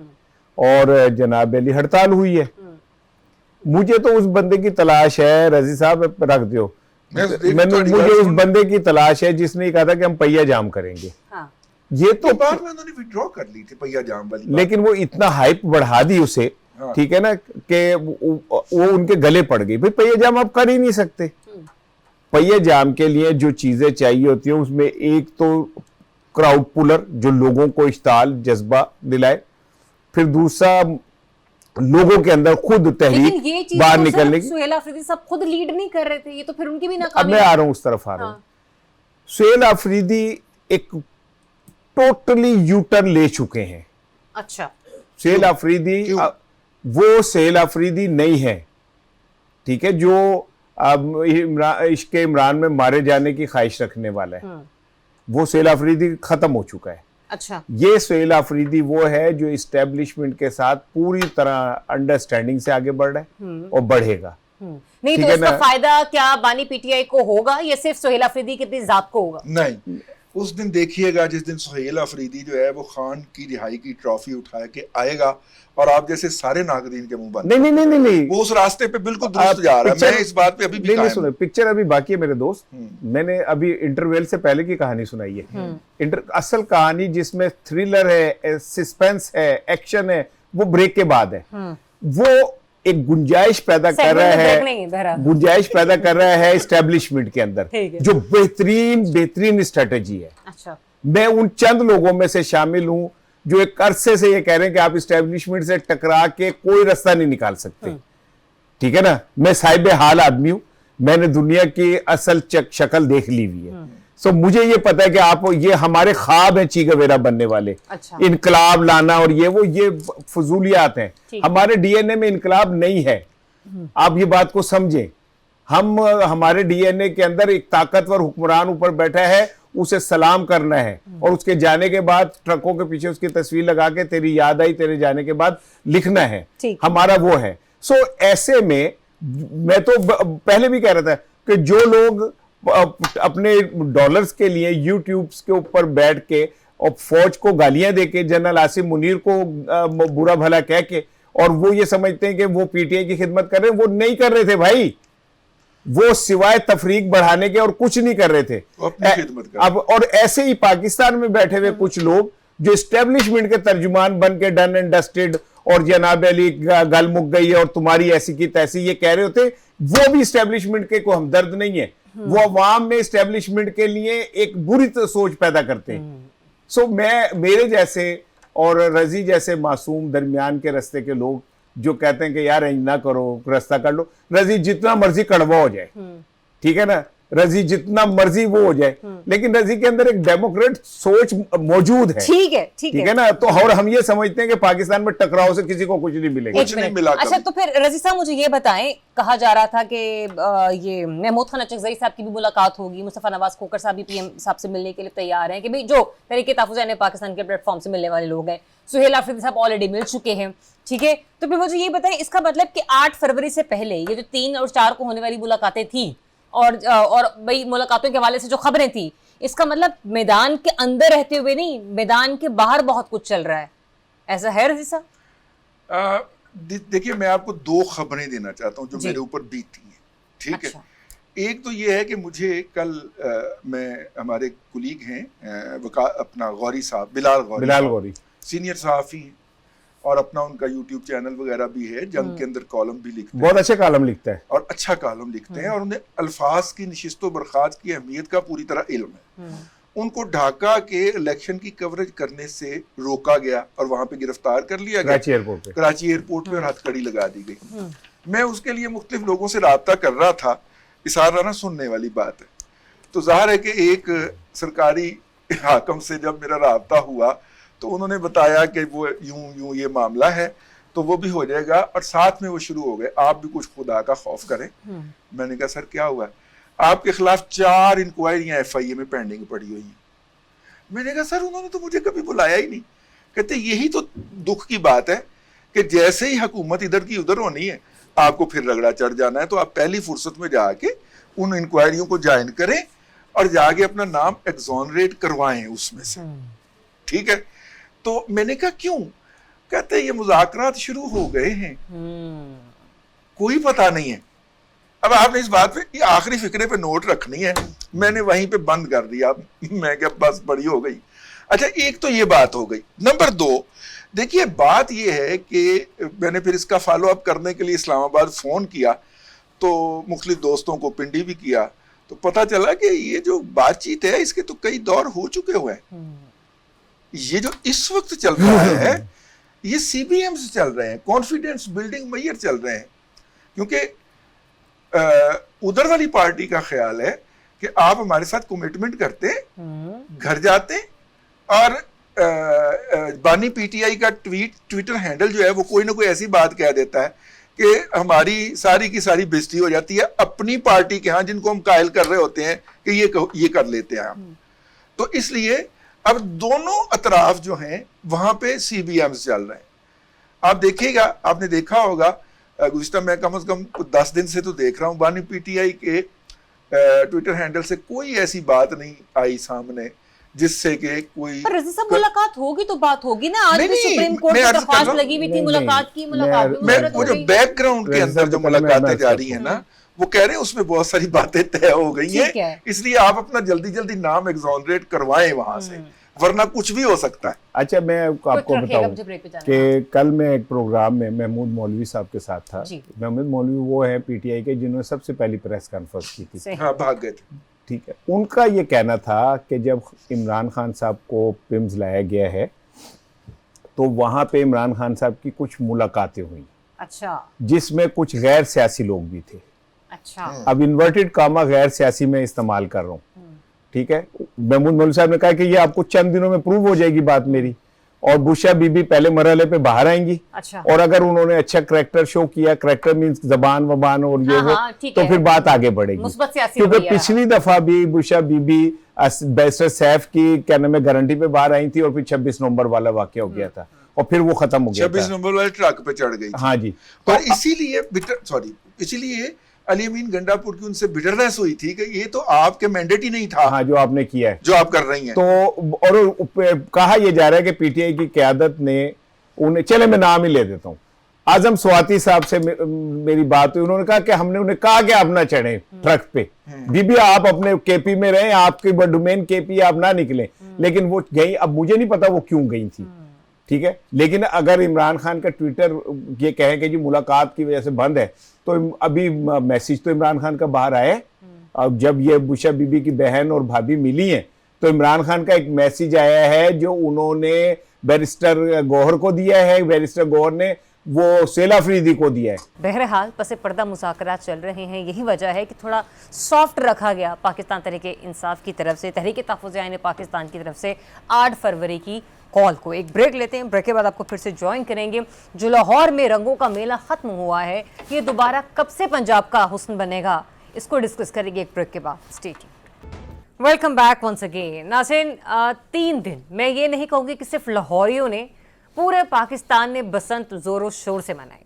और जनाब अली हड़ताल हुई है। मुझे तो उस बंदे की तलाश है, रजी साहब रख दो, मुझे उस बंदे की तलाश है जिसने कहा था कि हम पहिया जाम करेंगे। हाँ। ये तो बाद में उन्होंने विड्रॉ कर ली थी पहिया जाम वाली बात। लेकिन वो इतना हाइप बढ़ा दी उसे, हाँ। ठीक है ना, कि वो उनके गले पड़ गई। भाई पहिया जाम आप कर ही नहीं सकते। पहिया जाम के लिए जो चीजें चाहिए होती है उसमें एक तो क्राउड पुलर जो लोगों को इश्ताल जज्बा दिलाए, फिर दूसरा लोगों के अंदर खुद तहरीक बाहर निकलने की। सुहेल अफरीदी साहब खुद लीड नहीं कर रहे थे, ये तो फिर उनकी भी अब नाकामी। मैं आ रहा हूं उस तरफ आ रहा हूं। हाँ। सुहेल अफरीदी एक टोटली यूटर्न ले चुके हैं। अच्छा। सुहेल अफरीदी वो सुहेल अफरीदी नहीं है, ठीक है, जो इश्क इमरान में मारे जाने की ख्वाहिश रखने वाला है। वो सुहेल अफरीदी खत्म हो चुका है। अच्छा। ये सुहेल अफरीदी वो है जो इस्टेब्लिशमेंट के साथ पूरी तरह अंडरस्टैंडिंग से आगे बढ़ रहा है और बढ़ेगा। नहीं तो इसका फायदा क्या बानी पीटीआई को होगा या सिर्फ सुहेल अफरीदी की जात को होगा? नहीं, उस दिन देखिएगा जिस दिन सुहेल अफरीदी जो है वो खान की रिहाई की ट्रॉफी उठा के आएगा और आप जैसे सारे नागरीन के मुंह बंद। नहीं, वो उस रास्ते पे बिल्कुल दुरुस्त जा रहा है। मैं इस बात पे अभी भी नहीं सुनो, पिक्चर अभी बाकी है मेरे दोस्त। मैंने अभी इंटरवेल से पहले की कहानी सुनाई है। असल कहानी जिसमें थ्रिलर है, सस्पेंस है, एक्शन है, वो ब्रेक के बाद है। वो एक गुंजाइश पैदा कर रहा है एस्टेब्लिशमेंट के अंदर, जो बेहतरीन स्ट्रेटेजी है। अच्छा। मैं उन चंद लोगों में से शामिल हूं जो एक अरसे से ये कह रहे हैं कि आप एस्टेब्लिशमेंट से टकरा के कोई रास्ता नहीं निकाल सकते, ठीक है ना। मैं साहिब हाल आदमी हूं, मैंने दुनिया की असल शक्ल देख ली हुई है। सो मुझे ये पता है कि आप ये हमारे ख्वाब हैं ची गवेरा बनने वाले। अच्छा। इनकलाब लाना और ये फजूलियात हैं। हमारे डीएनए में इनकलाब नहीं है, आप ये बात को समझें। हमारे डीएनए के अंदर एक ताकतवर हुक्मरान ऊपर बैठा है, उसे सलाम करना है और उसके जाने के बाद ट्रकों के पीछे उसकी तस्वीर लगा के तेरी याद आई तेरे जाने के बाद लिखना है। हमारा वो है। सो ऐसे में मैं तो पहले भी कह रहा था कि जो लोग अपने डॉलर्स के लिए यूट्यूब के ऊपर बैठ के और फौज को गालियां देके, जनरल आसिम मुनीर को बुरा भला कह के, और वो ये समझते हैं कि वो पीटीआई की खिदमत कर रहे हैं, वो नहीं कर रहे थे भाई। वो सिवाय तफरीक बढ़ाने के और कुछ नहीं कर रहे थे। अब और ऐसे ही पाकिस्तान में बैठे हुए कुछ लोग जो एस्टेब्लिशमेंट के तर्जुमान बन के डन एंड डस्टेड और जनाब अली गल मुक गई और तुम्हारी ऐसी की तैसी ये कह रहे होते, वो भी एस्टेब्लिशमेंट के को हमदर्द नहीं है। वो अवाम में एस्टेब्लिशमेंट के लिए एक बुरी सोच पैदा करते हैं। सो मेरे जैसे और रजी जैसे मासूम दरमियान के रास्ते के लोग जो कहते हैं कि यार ना करो, रास्ता कर लो, रजी जितना मर्जी कड़वा हो जाए, ठीक है ना, रजी जितना मर्जी वो हो जाए, लेकिन रजी के अंदर एक डेमोक्रेट सोच मौजूद है। ठीक है ना। तो और हम ये समझते हैं कि पाकिस्तान में टकराव से किसी को कुछ नहीं मिलेगा, कुछ नहीं मिला। अच्छा, तो फिर रजी साहब मुझे ये बताएं, कहा जा रहा था कि ये महमूद खान अचकजई साहब की भी मुलाकात होगी, मुस्तफा नवाज खोकर साहब भी पीएम साहब से मिलने के लिए तैयार हैं, कि भाई जो तहरीक तहफ़्फ़ुज़ पाकिस्तान के प्लेटफॉर्म से मिलने वाले लोग हैं। सुहेल अफरीदी साहब ऑलरेडी मिल चुके हैं, ठीक है। तो फिर मुझे ये बताएं, इसका मतलब कि 8 फरवरी से पहले ये जो 3 और 4 को होने वाली मुलाकातें थी और भाई मुलाकातों के हवाले से जो खबरें थी, इसका मतलब मैदान के अंदर रहते हुए नहीं, मैदान के बाहर बहुत कुछ चल रहा है, ऐसा है रजी साहब? देखिए, मैं आपको 2 खबरें देना चाहता हूं जो मेरे ऊपर बीती हैं, ठीक है। एक तो ये है कि मुझे कल मैं हमारे कुलीग हैं अपना गौरी साहब, बिलाल गौरी सीनियर सहाफ़ी हैं और अपना उनका यूट्यूब चैनल वगैरह भी है, जंग के अंदर कॉलम भी लिखते हैं, बहुत अच्छे कॉलम लिखता है और अच्छा कॉलम लिखते हैं, और उन्हें अल्फाज की नशिस्तो बर्खास्त की अहमियत का पूरी तरह इल्म है। उनको ढाका के इलेक्शन की कवरेज करने से रोका गया और वहां पे गिरफ्तार कर लिया गया कराची एयरपोर्ट पे और हथकड़ी लगा दी गई। मैं उसके लिए मुख्तलिफ लोगों से राब्ता कर रहा था, इशारा सुनने वाली बात है। तो जाहिर है कि एक सरकारी हाकम से जब मेरा राब्ता हुआ तो उन्होंने बताया कि वो यूं ये मामला है, तो वो भी हो जाएगा, और साथ में वो शुरू हो गए, आप भी कुछ खुदा का खौफ करें। मैंने कहा सर क्या हुआ? आपके खिलाफ 4 इंक्वायरियां FIA में पेंडिंग पड़ी हुई हैं। मैंने कहा सर उन्होंने तो मुझे कभी बुलाया ही नहीं। कहते यही तो दुख की बात है कि जैसे ही हुकूमत इधर की उधर होनी है, आपको फिर रगड़ा चढ़ जाना है, तो आप पहली फुर्सत में जाके उन इंक्वायरियों को ज्वाइन करें और जाके अपना नाम एक्सोनरेट करवाएं उसमें से, ठीक है। तो मैंने कहा क्यों? कहते ये मुज़ाकरात शुरू हो गए हैं। कोई पता नहीं है। अब आपने इस बात पे ये आखिरी फिक्रे पे नोट रखनी है, मैंने वहीं पे बंद कर दिया। मैं क्या बस बड़ी हो गई। अच्छा, एक तो ये बात हो गई। नंबर 2, देखिए बात ये है कि मैंने फिर इसका फॉलो अप करने के लिए इस्लामाबाद फोन किया, तो मुख्तलिफ दोस्तों को पिंडी भी किया, तो पता चला कि ये जो बातचीत है इसके तो कई दौर हो चुके हुए हैं। ये जो इस वक्त चल रहा है ये CBM से चल रहे हैं, कॉन्फिडेंस बिल्डिंग मेजर चल रहे हैं। क्योंकि उधर वाली पार्टी का ख्याल है कि आप हमारे साथ कमिटमेंट करते, घर जाते, और बानी PTI का ट्विटर हैंडल जो है वो कोई ना कोई ऐसी बात कह देता है कि हमारी सारी की सारी बेइज्जती हो जाती है अपनी पार्टी के यहाँ, जिनको हम कायल कर रहे होते हैं कि ये कर लेते हैं हम। तो इसलिए अब दोनों अतराफ जो हैं वहां पे CBM चल रहे हैं। आप देखिएगा, आपने देखा होगा गुज़िश्ता मैं कम से कम 10 दिन से तो देख रहा हूं, बानी PTI के ट्विटर हैंडल से कोई ऐसी बात नहीं आई सामने जिससे कि कोई। पर रज़ी साहब, मुलाकात होगी तो बात होगी ना। आज नहीं, भी सुप्रीम कोर्ट मैं की अर्ज कर दरख्वास्त रहा हूं, लगी हुई थी, मुलाकात की, मुलाकात भी मैं मुस्तरद वो हो जो गई। बैकग्राउंड के अंदर जो मुलाकातें जा रही है ना, वो कह रहे हैं उसमें बहुत सारी बातें तय हो गई ठीक है। हैं, इसलिए आप अपना जल्दी जल्दी नाम एग्जॉनरेट करवाएं वहां से, वरना कुछ भी हो सकता है। अच्छा, मैं आपको रखिएगा, बताऊं मुझे ब्रेक पे जाना कि कल मैं एक प्रोग्राम में महमूद मौलवी साहब के साथ था। जी। महमूद मौलवी वो है PTI के जिन्होंने सबसे पहली प्रेस कॉन्फ्रेंस की थी। सही। हाँ, भाग गए थे। ठीक है, उनका ये कहना था कि जब इमरान खान साहब को पिम्स लाया गया है तो वहाँ पे इमरान खान साहब की कुछ मुलाकातें हुई, अच्छा जिसमें कुछ गैर सियासी लोग भी थे। अच्छा। अब इन्वर्टेड कामा गैर सियासी में इस्तेमाल कर रहा हूँ, ठीक है। महमूद मौलवी साहब ने कहा कि ये आपको चंद दिनों में प्रूव हो जाएगी बात मेरी, और बुशा बीबी पहले मरहले पे बाहर आएंगी। अच्छा। और अगर उन्होंने अच्छा करैक्टर शो किया, करैक्टर मींस जबान वबान और ये वो, ठीक तो है। फिर बात आगे बढ़ेगी। मुस्बत सियासी क्योंकि रवैया पिछली दफा भी बुशा बीबी बैरिस्टर सैफ की क्या नाम है गारंटी पे बाहर आई थी, और फिर 26 नवंबर वाला वाकया हो गया था, और फिर वो खत्म हो गया 26 था। नंबर वाले ट्रक पे चढ़ गई थी। हाँ जी। और इसीलिए अली अमीन गंडापुर की उनसे बिटरनेस हुई थी कि ये तो आपके मैंडेट ही नहीं था, हाँ, जो आपने किया है, जो आप कर रही हैं। तो और कहा यह जा रहा है कि PTI की क़यादत ने उन्हें, चले मैं नाम ही ले देता हूँ, आजम स्वाति साहब से मेरी बात हुई, उन्होंने कहा कि हमने उन्हें कहा कि आप ना चढ़े ट्रक पे, बीबी आप अपने KP में रहें, आपके डोमेन KP आप ना निकलें। लेकिन वो गई, अब मुझे नहीं पता वो क्यों गई थी, ठीक है। लेकिन अगर इमरान खान का ट्विटर ये कहे कि जी मुलाकात की वजह से बंद है, तो अभी मैसेज तो इमरान खान का बाहर आया है। अब जब ये बुशा बीबी की बहन और भाभी मिली हैं, तो इमरान खान का एक मैसेज आया है जो उन्होंने बैरिस्टर गौहर को दिया है, बैरिस्टर गौहर ने वो सेला अफरीदी को दिया है। बहरहाल पसे पर्दा मुज़ाकरात चल रहे हैं, यही वजह है कि थोड़ा सॉफ्ट रखा गया पाकिस्तान तहरीक इंसाफ की तरफ से, तहरीक तहफ़्फ़ुज़ आईन पाकिस्तान की तरफ से 8 फरवरी की कॉल को। एक ब्रेक लेते हैं, ब्रेक के बाद आपको फिर से ज्वाइन करेंगे। जो लाहौर में रंगों का मेला ख़त्म हुआ है, ये दोबारा कब से पंजाब का हुस्न बनेगा, इसको डिस्कस करेंगे एक ब्रेक के बाद। Stay tuned. Welcome back once again. नाज़रीन, 3 दिन, मैं ये नहीं कहूँगी कि सिर्फ लाहौरियों ने, पूरे पाकिस्तान ने बसंत ज़ोरों शोर से मनाई।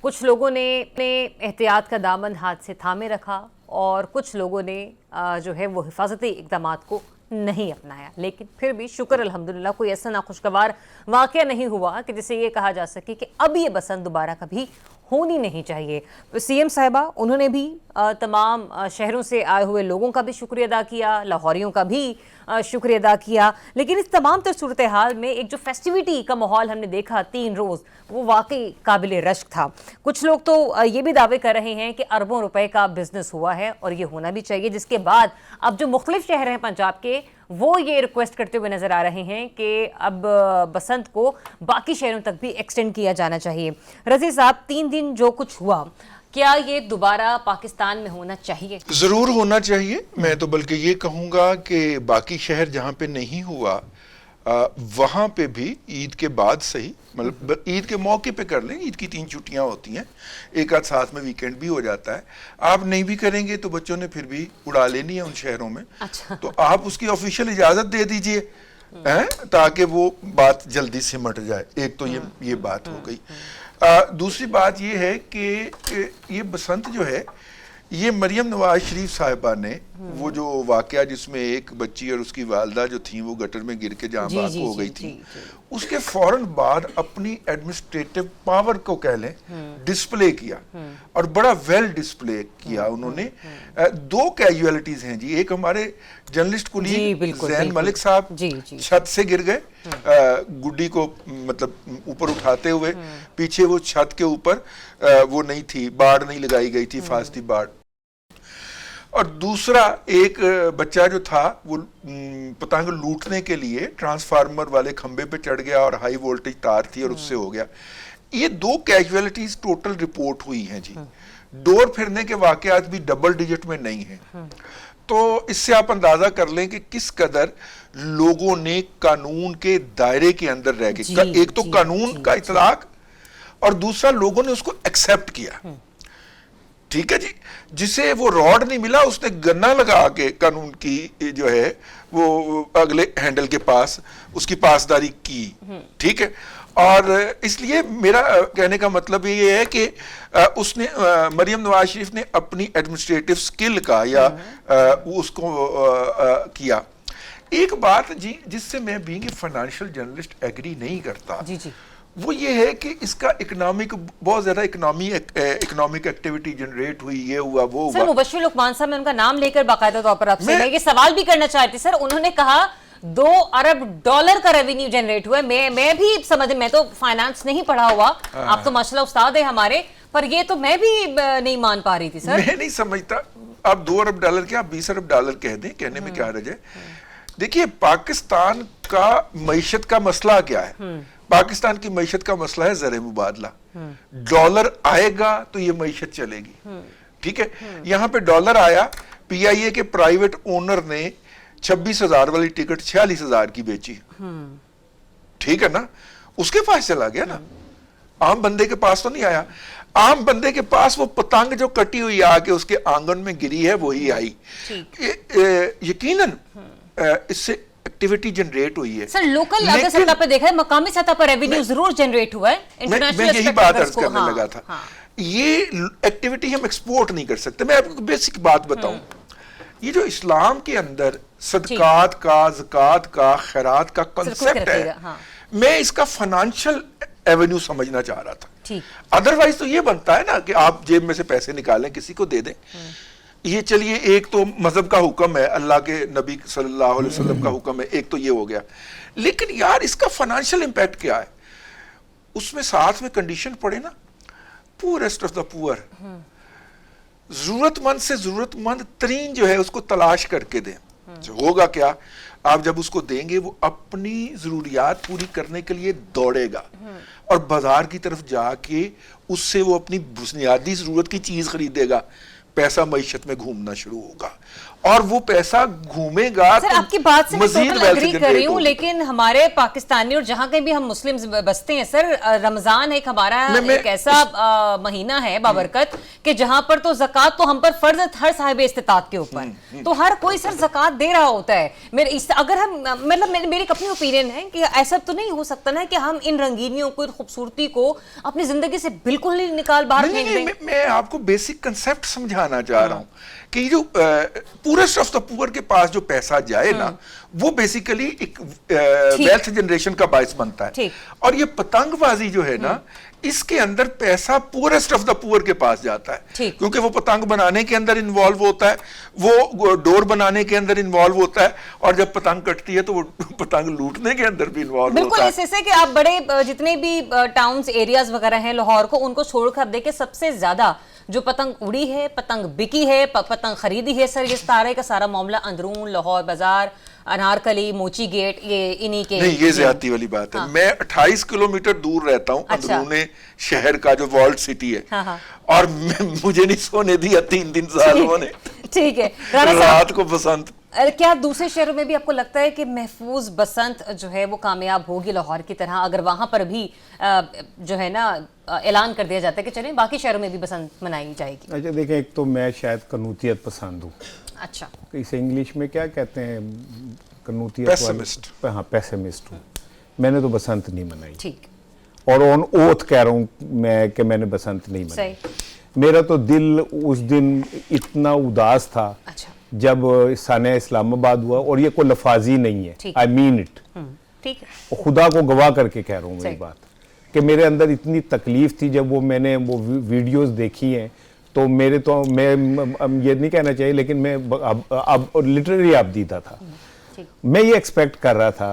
कुछ लोगों ने अपने एहतियात का दामन हाथ से थामे रखा, और कुछ लोगों ने जो है वो हिफाजती इक़दामात को नहीं अपनाया। लेकिन फिर भी शुक्र अल्हम्दुलिल्लाह कोई ऐसा नाखुशगवार वाक़या नहीं हुआ कि जिसे ये कहा जा सके कि अब ये बसंत दोबारा कभी होनी नहीं चाहिए। CM साहिबा, उन्होंने भी तमाम शहरों से आए हुए लोगों का भी शुक्रिया अदा किया, लाहौरियों का भी शुक्रिया अदा किया। लेकिन इस तमाम तर सूरत हाल में एक जो फेस्टिविटी का माहौल हमने देखा 3 रोज़, वो वाकई काबिल रश्क था। कुछ लोग तो ये भी दावे कर रहे हैं कि अरबों रुपए का बिजनेस हुआ है, और ये होना भी चाहिए, जिसके बाद अब जो मुख्तलिफ शहर हैं पंजाब के, वो ये रिक्वेस्ट करते हुए नजर आ रहे हैं कि अब बसंत को बाकी शहरों तक भी एक्सटेंड किया जाना चाहिए। रज़ी साहब, 3 दिन जो कुछ हुआ, क्या ये दोबारा पाकिस्तान में होना चाहिए? जरूर होना चाहिए। मैं तो बल्कि ये कहूँगा कि बाकी शहर जहाँ पे नहीं हुआ, वहाँ पे भी ईद के बाद सही, मतलब ईद के मौके पे कर लें। ईद की 3 छुट्टियाँ होती हैं, एक आध साथ में वीकेंड भी हो जाता है। आप नहीं भी करेंगे तो बच्चों ने फिर भी उड़ा लेनी है उन शहरों में। अच्छा। तो आप उसकी ऑफिशियल इजाज़त दे दीजिए, ताकि वो बात जल्दी सिमट जाए। एक तो ये बात हो गई। दूसरी बात ये है कि ये बसंत जो है, ये मरियम नवाज शरीफ साहिबा ने वो जो वाकया जिसमें एक बच्ची और उसकी वालदा जो थी वो गटर में गिर के जहाँ जी, बात जी, हो जी, गई जी, थी, जी। उसके फौरन बाद अपनी एडमिनिस्ट्रेटिव पावर को कह लें डिस्प्ले किया और बड़ा वेल डिस्प्ले किया उन्होंने। दो कैजुअलिटीज हैं जी, एक हमारे जर्नलिस्ट जी, कुलीग बिल्कुल, जैन बिल्कुल। मलिक साहब जी, जी। छत से गिर गए, गुड्डी को मतलब ऊपर उठाते हुए, पीछे वो छत के ऊपर वो नहीं थी, बाड़ नहीं लगाई गई थी, फांस थी बाड़। और दूसरा एक बच्चा जो था वो पतंग लूटने के लिए ट्रांसफार्मर वाले खंबे पे चढ़ गया और हाई वोल्टेज तार थी और उससे हो गया। ये दो कैजुअलिटीज टोटल रिपोर्ट हुई हैं जी। डोर फिरने के वाकयात भी डबल डिजिट में नहीं है। तो इससे आप अंदाजा कर लें कि किस कदर लोगों ने कानून के दायरे के अंदर रह के, एक तो कानून का इतलाक और दूसरा लोगों ने उसको एक्सेप्ट किया। ठीक है जी, जिसे वो रॉड नहीं मिला उसने गन्ना लगा के कानून की जो है वो अगले हैंडल के पास उसकी पासदारी की। ठीक है, और इसलिए मेरा कहने का मतलब ये है कि उसने मरियम नवाज शरीफ ने अपनी एडमिनिस्ट्रेटिव स्किल का या उसको किया। एक बात जी जिससे मैं being a financial journalist agree नहीं करता जी जी, वो ये है कि इसका इकोनॉमिक बहुत ज्यादा इकोनॉमिक एक्टिविटी जनरेट हुई, ये हुआ वो सर हुआ। मुबश्शिर लुकमान साहब, मैं उनका नाम लेकर बाकायदा तौर पर आपसे मैं ये सवाल भी करना चाहती सर। उन्होंने कहा $2 अरब का रेवेन्यू जनरेट हुआ है। मैं भी समझ, मैं तो फाइनेंस नहीं पढ़ा हुआ, आप तो माशाल्लाह उस्ताद है हमारे, पर ये तो मैं भी नहीं मान पा रही थी सर। मैं नहीं समझता, आप $2 अरब क्या, $20 अरब कह दें, कहने में क्या हर्ज है। देखिए पाकिस्तान का मईशत का मसला क्या है? पाकिस्तान की मईशत का मसला है ज़र मुबादला। डॉलर आएगा तो ये मईशत चलेगी। ठीक है, यहां पे डॉलर आया, PIA के प्राइवेट ओनर ने 26,000 वाली टिकट 46,000 की बेची। ठीक है ना, उसके पास चला गया ना, आम बंदे के पास तो नहीं आया। आम बंदे के पास वो पतंग जो कटी हुई आके उसके आंगन में गिरी है वही आई। यकीनन इससे एक्टिविटी जनरेट हुई है सर। लोकल अगर सतह पर देखा है, मकामी सतह पर रेवेन्यू जरूर जनरेट हुआ है। मैं यही बात अर्ज करने लगा था। ये एक्टिविटी हम एक्सपोर्ट नहीं कर सकते। मैं आपको बेसिक बात बताऊं, ये जो इस्लाम के अंदर सदकात का, ज़कात का, खैरात का कंसेप्ट है, मैं इसका फाइनेंशियल एवेन्यू समझना चाह रहा था। अदरवाइज तो ये बनता है ना कि आप जेब में से पैसे निकालें किसी को दे दें। ये चलिए, एक तो मजहब का हुक्म है, अल्लाह के नबी सल्लल्लाहु अलैहि वसल्लम का हुक्म है, एक तो ये हो गया। लेकिन यार इसका फाइनेंशियल इंपैक्ट क्या है? उसमें साथ में कंडीशन पड़े ना, पुअरेस्ट ऑफ द पुअर, जरूरतमंद से जरूरतमंद तरीन जो है उसको तलाश करके दें। जो होगा क्या, आप जब उसको देंगे वो अपनी जरूरियात पूरी करने के लिए दौड़ेगा और बाजार की तरफ जाके उससे वो अपनी बुनियादी जरूरत की चीज खरीदेगा। पैसा मईशत में घूमना शुरू होगा और वो पैसा घूमेगा। सर आपकी बात से मैं टोटल एग्री कर रही हूँ, लेकिन हमारे पाकिस्तानी और जहां कहीं भी हम मुस्लिम बसते हैं सर, रमजान एक हमारा एक ऐसा महीना है बाबरकत कि जहां पर तो ज़कात तो हम पर फर्ज है हर साहिब इस्तिताअत के ऊपर, तो हर कोई सर ज़कात दे रहा होता है। अगर हम मतलब मेरी अपनी ओपिनियन है कि ऐसा तो नहीं हो सकता ना कि हम इन रंगीनियों को, खूबसूरती को अपनी जिंदगी से बिल्कुल नहीं निकाल बाहर फेंक दें। मैं आपको बेसिक कंसेप्ट समझाना चाह रहा हूं कि जो पूरेस्ट ऑफ द पुअर के पास जो पैसा जाए ना, वो बेसिकली एक वेल्थ जनरेशन का बायस बनता है। और ये पतंगबाजी जो है ना, इसके अंदर पैसा पूरेस्ट ऑफ द पुअर के पास जाता है, क्योंकि वो पतंग बनाने के अंदर इन्वॉल्व होता है, वो डोर बनाने के अंदर इन्वॉल्व होता है, और जब पतंग कटती है तो वो पतंग लूटने के अंदर भी इन्वॉल्व होता है। बिल्कुल ऐसे कि आप बड़े जितने भी टाउन्स एरियाज वगैरह हैं लाहौर को, उनको छोड़कर देखिए सबसे ज्यादा जो पतंग उड़ी है, पतंग बिकी है, पतंग खरीदी है सर, ये सारे का सारा मामला अंदरून, लाहौर बाजार, अनारकली, मोची गेट, ये इन्हीं के। नहीं, ये ज्यादती वाली बात है। मैं 28 किलोमीटर दूर रहता हूँ अंदरूने शहर का जो वॉल्ड सिटी है, और मुझे नहीं सोने दिया 3 दिन सालों ने। ठीक है, रात को बसंत। क्या दूसरे शहरों में भी आपको लगता है कि महफूज बसंत जो है वो कामयाब होगी लाहौर की तरह, अगर वहां पर भी जो है ना ऐलान कर दिया जाता है कि चलें बाकी शहरों में भी बसंत मनाई जाएगी? अच्छा देखें, एक तो मैं शायद कनूतियत पसंद हूँ। अच्छा, इसे इंग्लिश में क्या कहते हैं, कनूतियत? पेसिमिस्ट। हाँ, पेसिमिस्ट हूँ। मैंने तो बसंत नहीं मनाई। ठीक। और ऑन ओथ कह रहा हूँ मैं कि मैंने बसंत नहीं मनाई। मेरा तो दिल उस दिन इतना उदास था अच्छा जब सानिया इस्लामाबाद हुआ, और ये कोई लफाजी नहीं है, ठीक। आई मीन इट, ठीक है। और खुदा को गवाह करके कह रहा हूँ सही। मेरी बात, कि मेरे अंदर इतनी तकलीफ थी जब मैंने वो वीडियोस देखी हैं। तो मेरे तो मैं ये नहीं कहना चाहिए, लेकिन मैं अब लिटरली आपदीदा था। ठीक। मैं ये एक्सपेक्ट कर रहा था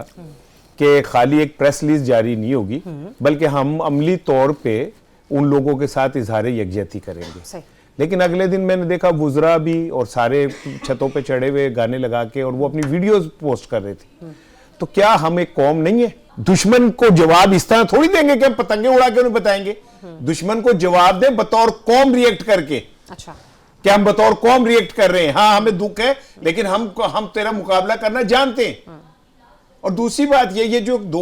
कि खाली एक प्रेस रिलीज जारी नहीं होगी, बल्कि हम अमली तौर पे उन लोगों के साथ इजहार यकजहती करेंगे। सही। लेकिन अगले दिन मैंने देखा वुज़रा भी और सारे छतों पे चढ़े हुए गाने लगा के, और वो अपनी वीडियोस पोस्ट कर रहे थे। तो क्या हम एक कौम नहीं है? दुश्मन को जवाब इस तरह थोड़ी देंगे कि हम पतंगे उड़ा के उन्हें बताएंगे। दुश्मन को जवाब दें बतौर कौम रिएक्ट करके। अच्छा, क्या हम बतौर कौम रिएक्ट कर रहे हैं? हाँ, हमें दुख है, लेकिन हम तेरा मुकाबला करना जानते हैं। और दूसरी बात ये जो 2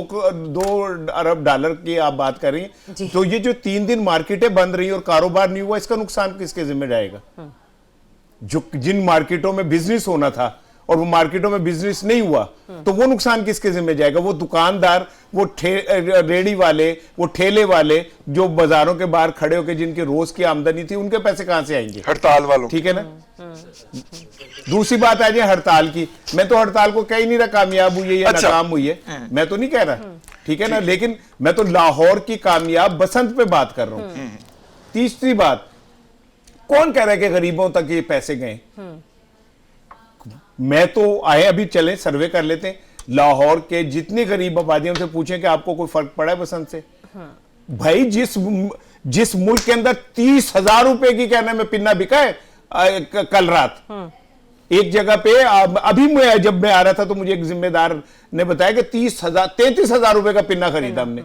अरब डॉलर की आप बात कर रही हैं, तो ये जो 3 दिन मार्केटें बंद रही और कारोबार नहीं हुआ, इसका नुकसान किसके जिम्मे जाएगा? जो जिन मार्केटों में बिजनेस होना था और वो मार्केटों में बिजनेस नहीं हुआ, तो वो नुकसान किसके जिम्मे जाएगा? वो दुकानदार, वो रेडी वाले, वो ठेले वाले जो बाजारों के बाहर खड़े होकर जिनके रोज की आमदनी थी, उनके पैसे कहां से आएंगे? हड़ताल वालों। ठीक है ना। दूसरी बात आ जाए हड़ताल की, मैं तो हड़ताल को कह ही नहीं रहा कामयाब हुई है या अच्छा। नाकाम हुई है, मैं तो नहीं कह रहा, ठीक है ना। लेकिन मैं तो लाहौर की कामयाब बसंत पे बात कर रहा हूं। तीसरी बात, कौन कह रहा है कि गरीबों तक ये पैसे गए? मैं तो आए, अभी चले सर्वे कर लेते हैं, लाहौर के जितनी गरीब आबादियों से पूछें कि आपको कोई फर्क पड़ा है बसंत से? भाई जिस मुल्क के अंदर 30,000 रुपए की कहने में पिन्ना बिका है कल रात एक जगह पे, अभी जब मैं आ रहा था तो मुझे एक जिम्मेदार ने बताया कि 33,000 रुपए का पिन्ना खरीदा हमने।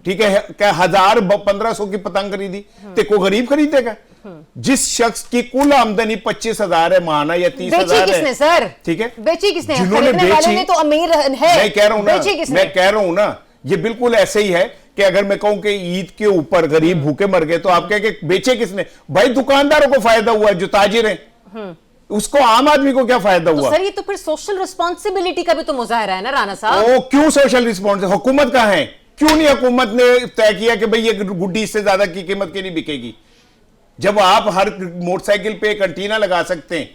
ठीक है, क्या 1,000-1,500 की पतंग खरीदी, तो कोई गरीब खरीदेगा? जिस शख्स की कुल आमदनी 25,000 है माना या 30,000 बेची किसने सर? ठीक है, बेची किसने? जिन्होंने खरीदने वाले बेची, ने तो अमीर है। मैं कह रहा हूं ना, बेची किसने? मैं कह रहा हूं ना, ये बिल्कुल ऐसे ही है कि अगर मैं कहूं कि ईद के ऊपर गरीब भूखे मर गए, तो आप कहें कि बेचे किसने? भाई दुकानदारों को फायदा हुआ, जो ताजिर हैं, उसको आम आदमी को क्या फायदा हुआ? सर ये तो फिर सोशल रिस्पॉन्सिबिलिटी का भी तो मुजाहरा है ना राणा साहब। ओ, क्यों सोशल रिस्पॉन्सिबिलिटी? हुकूमत कहां है? क्यों नहीं हुकूमत ने तय किया कि भाई ये गुड्डी इससे ज्यादा की कीमत की नहीं बिकेगी? जब आप हर मोटरसाइकिल पे एक एंटीना लगा सकते हैं,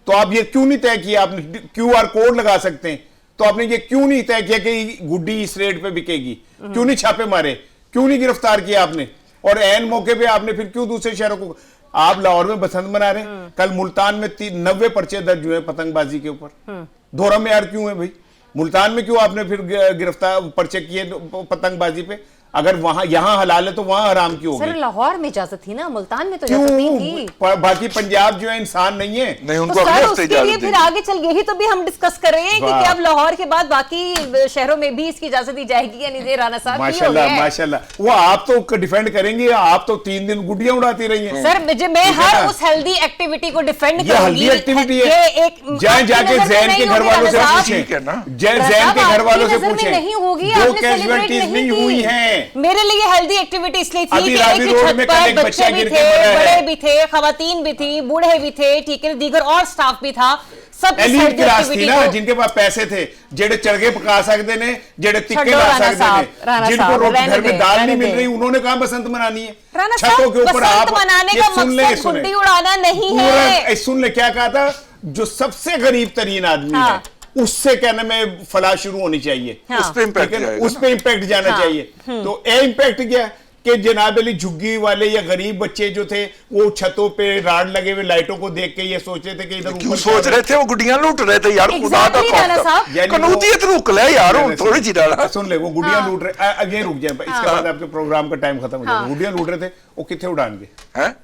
तो आप ये क्यों नहीं तय किया? आपने QR कोड लगा सकते हैं, तो आपने ये क्यों नहीं तय किया कि गुड्डी इस रेट पे बिकेगी? क्यों नहीं छापे मारे? क्यों नहीं गिरफ्तार किया आपने? और ऐन मौके पे आपने फिर क्यों दूसरे शहरों को? आप लाहौर में बसंत मना रहे हैं, कल मुल्तान में 90 पर्चे दर्ज हुए पतंगबाजी के ऊपर। दोहरा में यार क्यों है भाई? मुल्तान में क्यों आपने फिर गिरफ्तार पर्चे किए पतंगबाजी पे? अगर वहां यहां हलाल है तो वहां हराम क्यों होगी? सर लाहौर में इजाजत थी ना, मुल्तान में तो इजाजत नहीं थी। बाकी पंजाब जो है इंसान नहीं है। नहीं, उनको तो अगले सर हफ्ते उसके लिए इजाजत फिर देंगे। आगे चल यही तो भी हम डिस्कस कर रहे हैं कि क्या अब लाहौर के बाद बाकी शहरों में भी इसकी इजाजत दी जाएगी या नहीं दे? राणा साहब माशाल्लाह माशाल्लाह, वो आप तो डिफेंड करेंगे, आप तो 3 दिन गुड्डियां उड़ाती रही हैं। सर मैं हर उस हेल्दी एक्टिविटी को डिफेंड ये हेल्दी एक्टिविटी है। जाए जाके जैन के घर वालों से ठीक है ना? पूछें, जैन के घर वालों से पूछें, नहीं होगी, जो आपने कैजुअलिटीज सेलिब्रेट नहीं हुई हैं। मेरे लिए हेल्दी एक्टिविटी इसलिए थी अभी कि रावी एक ही रोड छत में पर कल एक बच्चे बच्चा भी गिर के थे, मरा है। बड़े भी थे, खवातीन भी थी, बूढ़े भी थे, ठीक है, दीगर और स्टाफ भी था। सब इस एलीट healthy क्लास थी activity ना, को- जिनके पास पैसे थे, जेड़े चढ़गे पका सकते ने, जेड़े तिक्के छड्डो ला राणा सकते साहब, ने, राणा जिनको साहब, रोटी रहने घर में दें, दाल नहीं रहने मिल दें। रही, उन्होंने कहां बसंत मनानी है? राणा छतों साहब, के ऊपर बसंत आप मनाने ये का सुन ले, मकसद सुने। गुड्डी उड़ाना नहीं पूरा है। सुन ले क्या कहा था, जो सबसे गरीब तरीन आदमी हाँ। है, उससे कहने में फलाह शुरू होनी चाहिए, हाँ। उस पे इम्पैक्ट ठीक है ना? जाएगा उस पे इम्पैक्ट जाना हाँ। चाहिए। तो ए इम्पैक्ट क्या कि जनाब अली झुग्गी वाले या गरीब बच्चे जो थे, वो छतों पे राड लगे हुए लाइटों को देख के ये सोच रहे थे कि इधर क्यों ऊपर सोच रहे थे? वो गुड्डियां लूट रहे थे यार। खुदा का Exactly, राणा साहब। यानी वो- कनूतियत रुक ले यार, मैंने थोड़ी सी डाला। सुन ले, वो गुड़िया हाँ। लूट रहे, ये रुक जाए, इसके बाद आपके प्रोग्राम का टाइम खत्म हो जाएगा। गुड़िया लूट रहे थे, वो कितने उड़ाएंगे? हैं?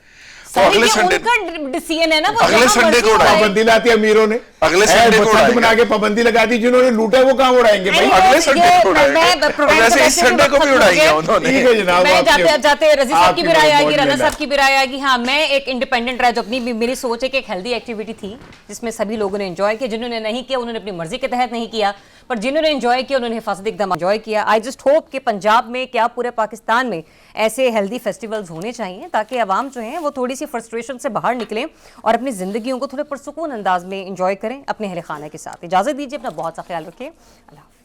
तो सर, अगले ये संडे उनका डिसीजन है ना, वो अगले जहाँ संडे मर्जी को उड़ाएंगे। उड़ाए। पाबंदी लाती अमीरों ने, अगले संडे को बसंत उड़ाएंगे। बना के पाबंदी लगा दी, जिन्होंने लूटा है वो कहाँ उड़ाएंगे भाई? नहीं, अगले ये- संडे को उड़ाएंगे। मैं प्रोग्राम और वैसे को इस संडे को भी खत्म उड़ाएंगे हो गया। उन्होंने। ठीक है जनाब, मैं आपके- जाते जाते रजी साहब की आपकी भी राय बहुत आएगी, राणा मेहनत। साहब की भी राय आएगी। हाँ, मैं एक इंडिपेंडेंट राय, जो अपनी मेरी सोच है कि एक हेल्दी एक्टिविटी थी जिसमें सभी लोगों ने एंजॉय किया। जिन्होंने नहीं किया उन्होंने अपनी मर्जी के तहत नहीं किया, पर जिन्होंने एंजॉय किया उन्होंने हिफाजत एकदम एंजॉय किया। आई जस्ट होप कि पंजाब में क्या पूरे पाकिस्तान में ऐसे हेल्दी फेस्टिवल्स होने चाहिए, ताकि आवाम जो है वो थोड़ी सी फ्रस्ट्रेशन से बाहर निकलें और अपनी जिंदगियों को थोड़े पुरसुकून अंदाज में एंजॉय करें अपने अहल खाना के साथ। इजाजत दीजिए, अपना बहुत सा ख्याल रखिए। अल्लाह हाफ़िज़।